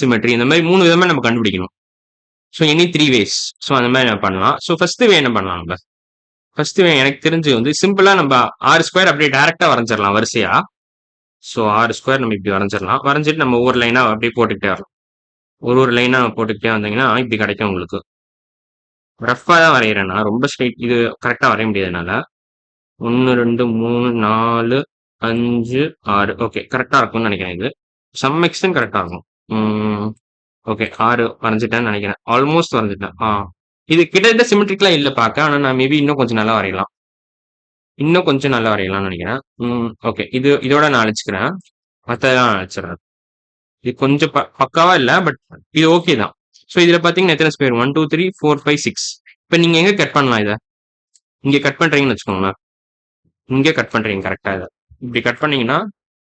Symmetry இந்த மாதிரி 3 விதமா நம்ம கண்டுபிடிக்கணும். So any 3 ways. ஸோ அந்த மாதிரி நம்ம பண்ணலாம். ஸோ ஃபர்ஸ்ட் வே என்ன பண்ணலாம் நம்ம? ஃபர்ஸ்ட் வே எனக்கு தெரிஞ்சு வந்து சிம்பிளா நம்ம 6 ஸ்கொயர் அப்படியே டேரக்டா வரைஞ்சிடலாம் வரிசையா. ஸோ 6 ஸ்கொயர் நம்ம இப்படி வரைஞ்சிடலாம். வரைஞ்சிட்டு நம்ம ஒவ்வொரு லைனா அப்படியே போட்டுக்கிட்டே வரலாம். ஒரு லைனா போட்டுக்கிட்டே வந்தீங்கன்னா இப்படி கிடைக்கும் உங்களுக்கு. ரஃபா தான் வரைகிறேன் நான். ரொம்ப ஸ்ட்ரைட் இது கரெக்டா வரைய முடியாதுனால. 1 2 3 4 5 6 ஓகே கரெக்டா இருக்கும்னு நினைக்கிறேன் இது. சம் எக்ஸ்டென்ட் கரெக்டா இருக்கும். ஓகே 6 வரைஞ்சிட்டேன்னு நினைக்கிறேன். ஆல்மோஸ்ட் வரைஞ்சிட்டேன். இது கிட்டத்தட்ட சிமெட்ரிக்கலா இல்ல பார்க்க. ஆனா நான் மேபி இன்னும் கொஞ்சம் நல்லா வரையலாம். இன்னும் கொஞ்சம் நல்லா வரையலாம்னு நினைக்கிறேன். ஓகே இதோட நான் அழிச்சுக்கிறேன். மற்றதெல்லாம் நான் அழிச்சிடுறேன். இது கொஞ்சம் பக்காவா இல்ல பட் இது ஓகே தான். ஸோ இதுல பாத்தீங்கன்னா எத்தனை ஸ்கொயர் 1 2 3 4 5 6. இப்போ நீங்க எங்க கட் பண்ணலாம் இதை? இங்க கட் பண்றீங்கன்னு வச்சுக்கோங்களேன். இங்கே கட் பண்றீங்க கரெக்டா இதை இப்படி கட் பண்ணீங்கன்னா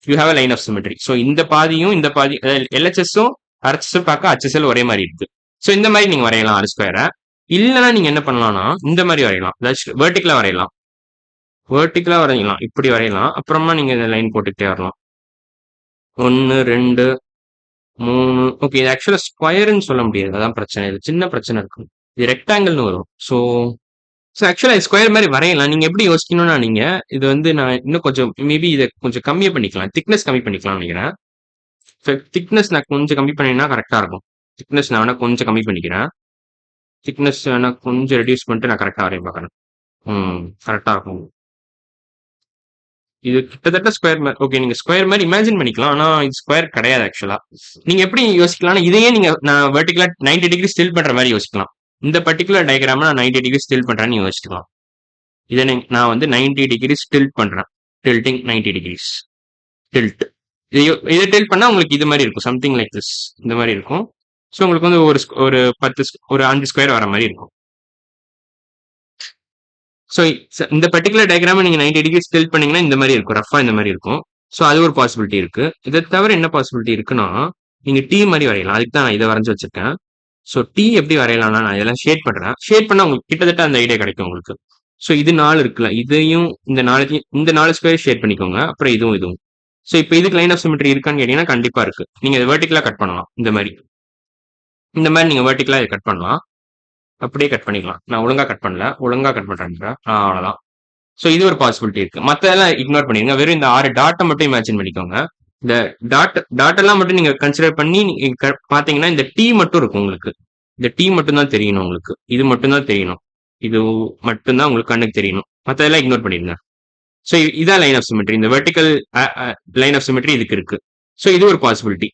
you have a line of symmetry. So இந்த பாதியும் இந்த பாதி எல்ஹெச்எஸும் ஆர்ஹெச்எஸும் பார்க்க ஹெச்எஸ்எல் ஒரே மாதிரி இருக்கு. ஸோ இந்த மாதிரி நீங்க வரையலாம் 6 ஸ்கொயரை. இல்லைன்னா நீங்க என்ன பண்ணலாம்னா இந்த மாதிரி வரையலாம். வெர்டிகலா வரையலாம். வெர்டிகலா வரையலாம். இப்படி வரையலாம். அப்புறமா நீங்க இந்த லைன் போட்டுக்கிட்டே வரலாம். 1 2 3 ஓகே இது ஆக்சுவலா ஸ்கொயர்னு சொல்ல முடியாது. அதான் பிரச்சனை. இது சின்ன பிரச்சனை இருக்கு. இது ரெக்டாங்கிள்னு வரும். ஸோ ஆக்சுவலா ஸ்கொயர் மாதிரி வரையலாம். நீங்க எப்படி யோசிக்கணும்னா நீங்க இது வந்து நான் இன்னும் கொஞ்சம் மேபி இதை கொஞ்சம் கம்மியா பண்ணிக்கலாம். திக்னஸ் கம்மி பண்ணிக்கலாம் நினைக்கிறேன். திக்னஸ் நான் கொஞ்சம் கம்மி பண்ணினா கரெக்டா இருக்கும். திக்னஸ் நான் வேணா கொஞ்சம் கம்மி பண்ணிக்கிறேன். திக்னஸ் வேணா கொஞ்சம் ரெடியூஸ் பண்ணிட்டு நான் கரெக்டா வரைய பார்க்கறேன். கரெக்டா இருக்கும். இது கிட்டத்தட்ட ஸ்கொயர் மாதிரி. ஓகே நீங்க ஸ்கொயர் மாதிரி இமேஜின் பண்ணிக்கலாம். ஆனா இது ஸ்கொயர் கிடையாது ஆக்சுவலா. நீங்க எப்படி யோசிக்கலாம்? இதையே நீங்க நான் வெர்டிகலா 90 டிகிரி ஸ்டில் பண்ற மாதிரி யோசிக்கலாம். இந்த பர்டிகுலர் டயக்ராம நான் 90 டிகிரி ஸ்டில் பண்றேன்னு யோசிக்கலாம். இதை நான் வந்து 90 டிகிரி ஸ்டில்ட் பண்றேன். Tilting 90 degrees tilt. இதை டில்ட் பண்ணா உங்களுக்கு இது மாதிரி இருக்கும். சம்திங் லைக் திஸ் இந்த மாதிரி இருக்கும். ஸோ உங்களுக்கு வந்து ஒரு 10 ஒரு 5 ஸ்கொயர் வர மாதிரி இருக்கும். ஸோ இந்த பர்டிகுலர் டயக்ராம நீங்க 90 டிகிரி ஸ்டில் பண்ணீங்கன்னா இந்த மாதிரி இருக்கும். ரஃபா இந்த மாதிரி இருக்கும். ஸோ அது ஒரு பாசிபிலிட்டி இருக்கு. இதை தவிர என்ன பாசிபிலிட்டி இருக்குன்னா நீங்க டீ மாதிரி வரையலாம். அதுக்கு தான் நான் இதை வரைஞ்சு வச்சிருக்கேன். ஸோ டீ எப்படி வரையலாம்னா நான் இதெல்லாம் ஷேட் பண்றேன். ஷேட் பண்ணா உங்களுக்கு கிட்டத்தட்ட அந்த ஐடியா கிடைக்கும் உங்களுக்கு. ஸோ இது 4 இருக்குல்ல, இதையும் இந்த 4 ஸ்கொயர் ஷேட் பண்ணிக்கோங்க. அப்புறம் இதுவும். ஸோ இப்போ இதுக்கு லைன் ஆஃப் சிமெட்ரி இருக்கான்னு கேட்டீங்கன்னா கண்டிப்பா இருக்கு. நீங்க இதை வெர்டிகலா கட் பண்ணலாம். இந்த மாதிரி நீங்க வெர்டிகலா இதை கட் பண்ணலாம். அப்படியே கட் பண்ணிக்கலாம். நான் ஒழுங்கா கட் பண்ணல. ஒழுங்கா கட் பண்றேன். அவ்வளவுதான். ஸோ இது ஒரு பாசிபிலிட்டி இருக்கு. மற்றதெல்லாம் இக்னோர் பண்ணிருங்க. வெறும் இந்த 6 டாட்டை மட்டும் இமேஜின் பண்ணிக்கோங்க. இந்த டாட் எல்லாம் மட்டும் நீங்க கன்சிடர் பண்ணி பாத்தீங்கன்னா இந்த டீ மட்டும் இருக்கும் உங்களுக்கு. இந்த டீ மட்டும் தான் தெரியணும் உங்களுக்கு. இது மட்டும் தான் தெரியணும். இது மட்டும்தான் உங்களுக்கு கண்ணுக்கு தெரியணும். மற்றதெல்லாம் இக்னோர் பண்ணிருங்க. ஸோ இதான் லைன் ஆஃப் சிமெட்ரி. இந்த வெர்டிகல் லைன் ஆஃப் சிமெட்ரி இதுக்கு இருக்கு. ஸோ இது ஒரு பாசிபிலிட்டி.